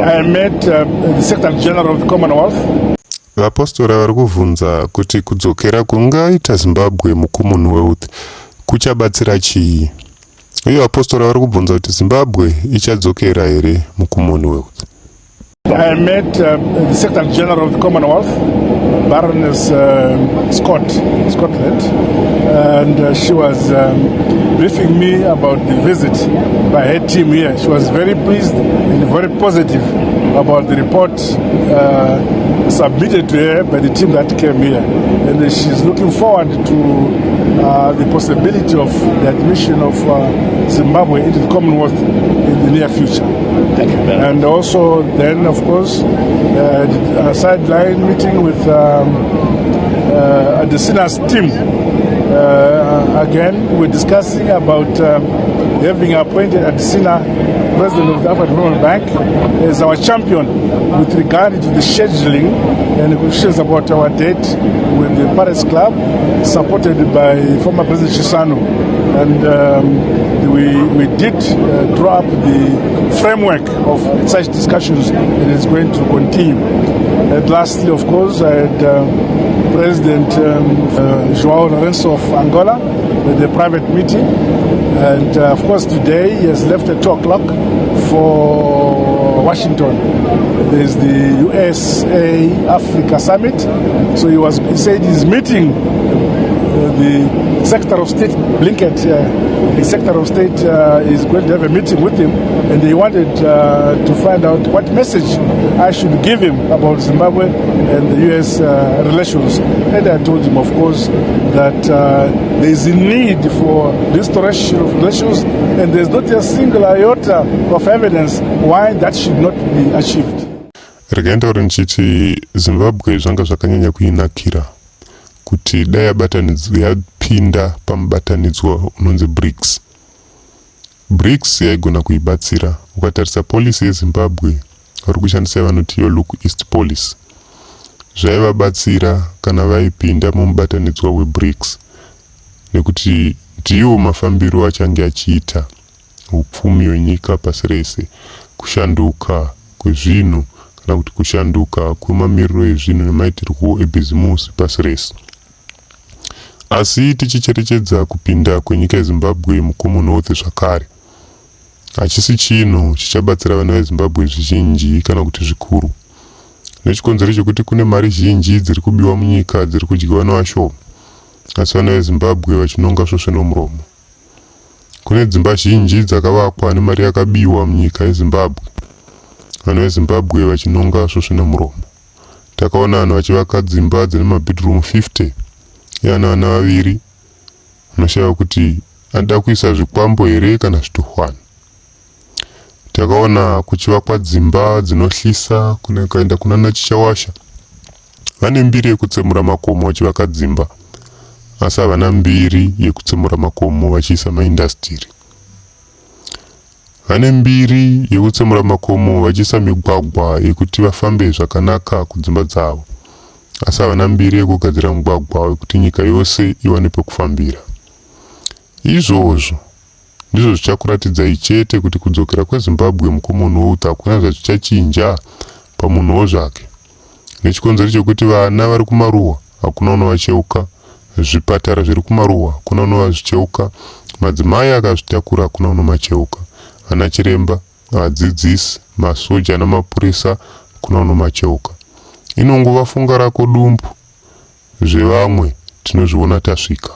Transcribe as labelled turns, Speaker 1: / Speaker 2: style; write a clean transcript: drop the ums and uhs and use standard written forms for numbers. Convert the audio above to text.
Speaker 1: I met the Secretary General of the Commonwealth.
Speaker 2: Vapostora vari kuvhunza kuti kudzokera kungaita Zimbabwe muCommonwealth kuchabatsira chii? Uye vapostora vari kubvunza kuti Zimbabwe ichadzokera here muCommonwealth.
Speaker 1: I met the Secretary General of the Commonwealth, Baroness Scotland, and she was briefing me about the visit by her team here. She was very pleased and very positive about the report submitted to her by the team that came here. And she's looking forward to the possibility of the admission of Zimbabwe into the Commonwealth in the near future.
Speaker 3: Thank you very much.
Speaker 1: And also then, of course, a sideline meeting with the Synods team. Again, we're discussing about having appointed Adesina, President of the African Development Bank, as our champion with regard to the scheduling and negotiations about our date with the Paris Club, supported by former President Chisano. And we did draw up the framework of such discussions, and it's going to continue. And lastly, of course, I had President João Lourenço of Angola with a private meeting, and of course today he has left at 2 o'clock for Washington. There's the USA Africa Summit, so he said he's meeting the Secretary of State Blinken. The Secretary of State is going to have a meeting with him, and they wanted to find out what message I should give him about Zimbabwe and the US relations. And I told him, of course, that there is a need for restoration of relations, and there's not a single iota of evidence why that should not be achieved.
Speaker 2: Regenda nchiti Zimbabwe zvanga zvakanyanya kuinakira kuti dai yapinda pamubatanidzwa unonzi BRICS. BRICS yaigona kuibatsira. Ukatarisa policy yeZimbabwe vari kushandisa vanoti yo look east policy. Zvaivabatsira kana vaipinda mumubatanidzwa weBRICS, nekuti ndiwo mafambiro achange achiita upfumi hwenyika pasi rese, kushanduka kwezvinhu kana kuti kushanduka kwemamiriro ezvinhu nemaitirwo ebhizimusi pasi rese. Asi tichicherechedza kupinda kwenyika yeZimbabwe muCommonwealth zvakare, hachisi chinhu chichabatsira vana veZimbabwe zvizhinji kana kuti zvikuru. Nechikonzero chekuti kune mari zhinji dziri kubiwa munyika dziri kudyiwa nevashoma, asi vana veZimbabwe vachinonga svosve nomuromo. Kune dzimba zhinji dzakavakwa nemari yakabiwa munyika yeZimbabwe, vana veZimbabwe vachinonga svosve nomuromo. Takaona vanhu vachivaka dzimba dzine mabedroom 50 yana vana vaviri, unoshaya kuti anoda kuisa zvikwambo here kana zvituhwana. Takaona kuchivakwa dzimba dzinohlisa kuenda kunana chichawasha. Vane mbiri yekutsemura makomo vachivaka dzimba, asi havana mbiri yekutsemura makomo vachiisa maindastiri. Vane mbiri yekutsemura makomo vachiisa migwagwa yekuti vafambe zvakanaka kudzimba dzavo, asi havana mbiri yekugadzira mugwagwa wekuti nyika yose iwane pekufambira. Izvozvo ndizvo zvichakuratidzai chete kuti kudzokera kweZimbabwe muCommonwealth hakuna zvachichachinja pamunhuwo zvake. Nechikonzero chekuti vana vari kumaruwa hakuna unovacheuka, zvipatara zviri kumaruwa hakuna unovazvicheuka, madzimai akazvitakura hakuna unomacheuka, vana chiremba, vadzidzisi, masoja namapurisa hakuna unomacheuka. Inongova funga rako dumbu, zvevamwe tinozviona tasvika.